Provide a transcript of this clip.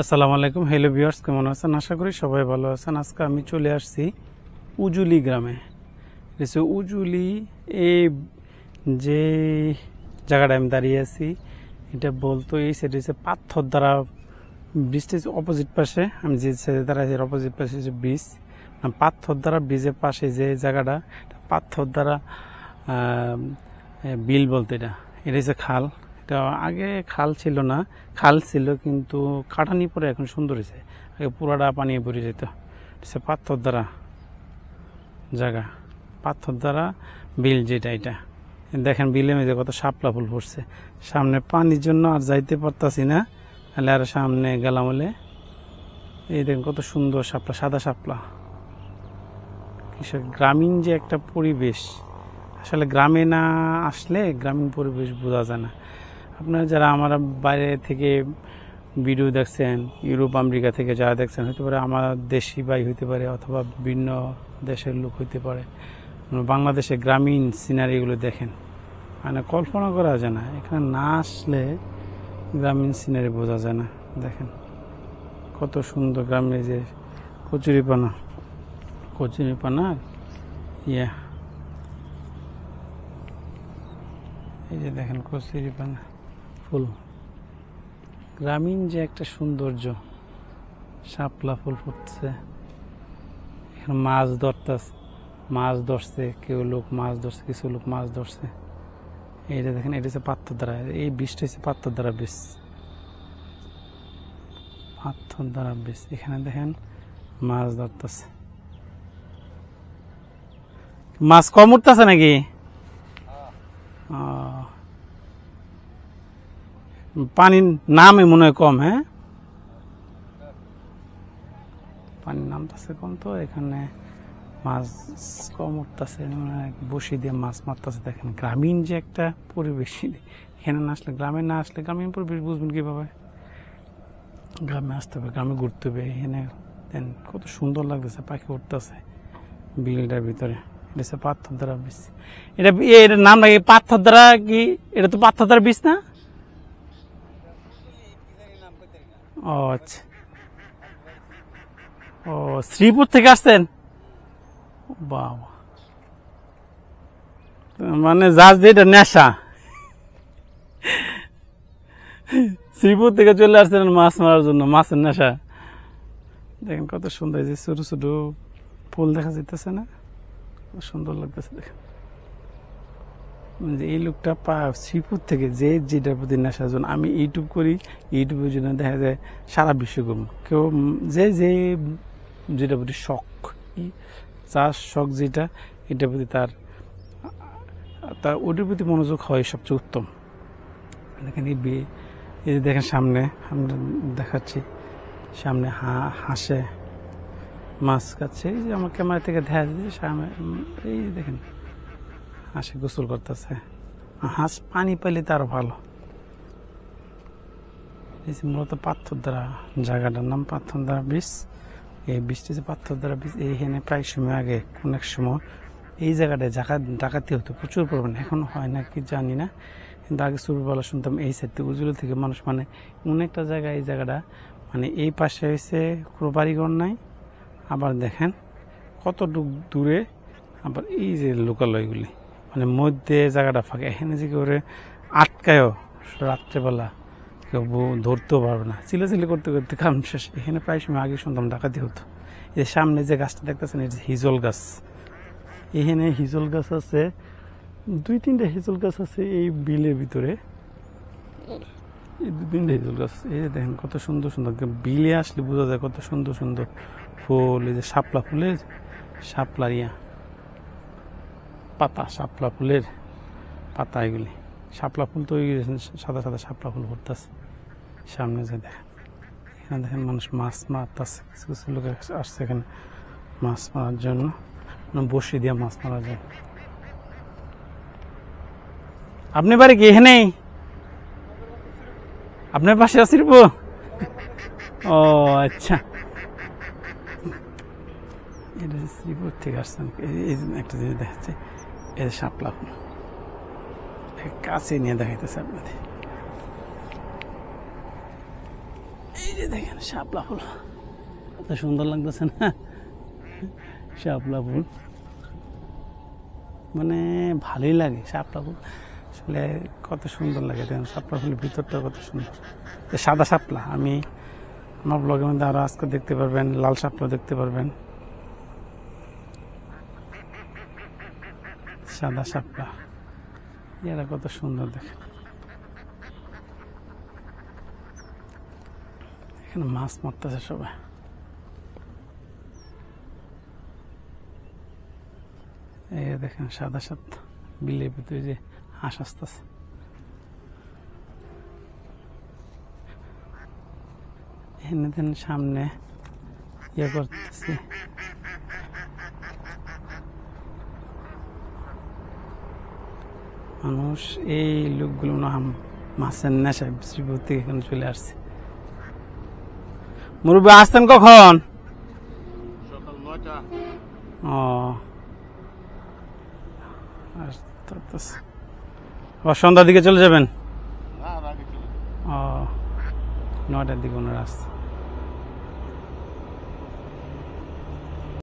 আসসালামু আলাইকুম। Hello viewers, কেমন আছেন? আশা করি সবাই ভালো আছেন। আজকে আমি চলে আসছি উজুলি গ্রামে। উজুলি এই যে জায়গাটা আমি দাঁড়িয়ে আছি, এটা বলতো এই সাইড হচ্ছে পাথর দ্বারা ব্রিজটির অপোজিট পাশে, আমি যে সাইডে দাঁড়াইছি অপোজিট পাশে হচ্ছে ব্রিজ। পাথর দ্বারা ব্রিজের পাশে যে জায়গাটা, পাথর দ্বারা বিল বলতে এটা হচ্ছে খাল। এটা আগে খাল ছিল না, খাল ছিল কিন্তু কাটানি পরে এখন সুন্দর হয়েছে। আগে পুরাটা পানি পড়ে যেত। সে পাথর দ্বারা জায়গা, পাথর দ্বারা বিল যেটা, এটা দেখেন বিলের মধ্যে কত শাপলা ফুল ফুটছে। সামনে পানির জন্য আর যাইতে পারতাছি না, তাহলে আর সামনে গেলাম হলে এই দেখেন কত সুন্দর শাপলা, সাদা শাপলা। গ্রামীণ যে একটা পরিবেশ, আসলে গ্রামে না আসলে গ্রামীণ পরিবেশ বোঝা যায় না। আপনারা যারা আমার বাইরে থেকে ভিডিও দেখছেন, ইউরোপ আমেরিকা থেকে যারা দেখছেন, হতে পারে আমার দেশি ভাই হইতে পারে অথবা ভিন্ন দেশের লোক হইতে পারে, বাংলাদেশের গ্রামীণ সিনারিগুলো দেখেন, মানে কল্পনা করা যায় না। এখানে না আসলে গ্রামীণ সিনারি বোঝা যায় না। দেখেন কত সুন্দর গ্রামে যে কচুরিপানা ইয়া, এই যে দেখেন কচুরিপানা ফুল, গ্রামীণ যে একটা সৌন্দর্য। শাপলা ফুল ফুটছে, এখানে মাছ ধরছে কেউ লোক, মাছ ধরছে কিছু লোক, মাছ ধরছে। এইটা দেখেন, এটা হচ্ছে পাথর দ্বারা, এই বীজটা হচ্ছে পাথর দ্বারা বীজ, পাথর দ্বারা বীজ। এখানে দেখেন মাছ ধরতেছে, মাছ কম উঠতেছে নাকি? পানির নামে মনে হয় কম। হ্যাঁ, পানির নামতেছে কম, তো এখানে মাছ কম উঠতেছে, বসি দিয়ে মাছ মারতেছে। দেখেন গ্রামীণ যে একটা পরিবেশ, এখানে না আসলে, গ্রামে না আসলে গ্রামীণ পরিবেশ বুঝবেন কিভাবে? গ্রামে আসতে হবে, গ্রামে ঘুরতে হবে। এখানে দেন কত সুন্দর লাগতেছে, পাখি উঠতেছে বিলটার ভিতরে। এটা পাথর দ্বারা বীজ, এটার নাম নাকি পাথর দ্বারা, কি এটা তো পাথর দ্বারা বীজ না? ও আচ্ছা, ও শ্রীপুর থেকে আসছেন? বাবা, মানে যার যেটা নেশা, শ্রীপুর থেকে চলে আসছেন মাছ মারার জন্য, মাছের নেশা। দেখেন কত সুন্দর, যে ছোট ছোট ফুল দেখা যাইতেছে না, খুব সুন্দর লাগতেছে। দেখেন এই লোকটা শ্রীপুর থেকে যে যেটার প্রতি নেশার জন্য, আমি ইউটিউব করি, ইউটিউবের জন্য দেখা যায় সারা বিশ্ব করুন, কেউ যে যে যেটার প্রতি শখ, যার শখ যেটা, এটার প্রতি তার ওটার প্রতি মনোযোগ হয় সবচেয়ে উত্তম। দেখেন এই যে দেখেন সামনে, আমরা দেখাচ্ছি সামনে হাঁসে মাছ খাচ্ছে। এই যে আমার ক্যামেরা থেকে দেখা যাচ্ছে সামনে, এই দেখেন হাঁসে গোসল করতেছে। হাঁস পানি পেলে তার ভালো। এই যে মূলত পাথর দ্বারা, জায়গাটার নাম পাথর দ্বারা বীজ। এই বীজটি যে পাথর দ্বারা বীজ, এইখানে প্রায় সময় আগে অনেক সময় এই জায়গাটায় ডাকাতি হতো প্রচুর পরিমাণে, এখন হয় না কি জানি না, কিন্তু আগে ছোটবেলা শুনতাম এই সাইড থেকে, উজুলি থেকে মানুষ, মানে অনেকটা জায়গা, এই জায়গাটা মানে এই পাশে হয়েছে কোনো বাড়িঘর নাই, আবার দেখেন কতটুক দূরে আবার এই যে লোকালয়গুলি, মানে মধ্যে জায়গাটা ফাঁকা। এখানে যে করে আটকায়ও রাত্রেবেলা কেউ ধরতেও পারবে না, চিলাচিলি করতে করতে কাম শেষ। এখানে প্রায় সময় আগে শুনতাম ডাকাতি হতো। এই সামনে যে গাছটা দেখতেছেন, এটা হিজল গাছ। এখানে হিজল গাছ আছে, 2-3টা হিজল গাছ আছে এই বিলের ভিতরে, এই 2-3টা হিজল গাছ। এই যে দেখেন কত সুন্দর সুন্দর, বিলে আসলে বোঝা যায় কত সুন্দর সুন্দর ফুল। এই যে শাপলা ফুলের, শাপলার পাতা, শাপলা ফুলের পাতা, এগুলি শাপলা ফুল তো সাদা সাদা শাপলা ফুল ভরতেছে। সামনে যে দেখেন, এখানে দেখেন মানুষ মাছ মারতেছে, কিছু কিছু লোক আসছে এখানে মাছ মারার জন্য, বসি দিয়ে মাছ মারার জন্য। আপনি বাড়ি কি এখানে? আপনার পাশে আছে? ও আচ্ছা, এটা শ্রীপুর থেকে আসছেন। এই একটা জিনিস দেখাচ্ছে, এই শাপলা ফুল কাছে নিয়ে দেখাইতেছে আপনাদের। এই যে দেখেন শাপলা ফুল, কত সুন্দর লাগতেছে না? শাপলা ফুল মানে ভালোই লাগে। শাপলা ফুল আসলে কত সুন্দর লাগে, দেখেন শাপলা ফুলের ভিতরটা কত সুন্দর। সাদা শাপলা আমি আমার ব্লগের মধ্যে আরো আজকে দেখতে পারবেন, লাল শাপলা দেখতে পারবেন, সাদা শাপলা, এরা কত সুন্দর দেখেন। এখানে মাছ মারতেছে সবাই। এই দেখেন সাদা শাপলা, বিলের ভিতরে যে হাঁস আসতেছে। এখানে দেন সামনে ইয়ে করতেছি, মানুষ এই লোকগুলো না মাছের নেশায় শ্রীপুর থেকে এখানে চলে আসছে। মুরব্বী আসতেন কখন? সকাল 9টা। ও আবার সন্ধ্যার দিকে চলে যাবেন? না, আগে চলে ও 9টার দিকে ওনারা আসছে।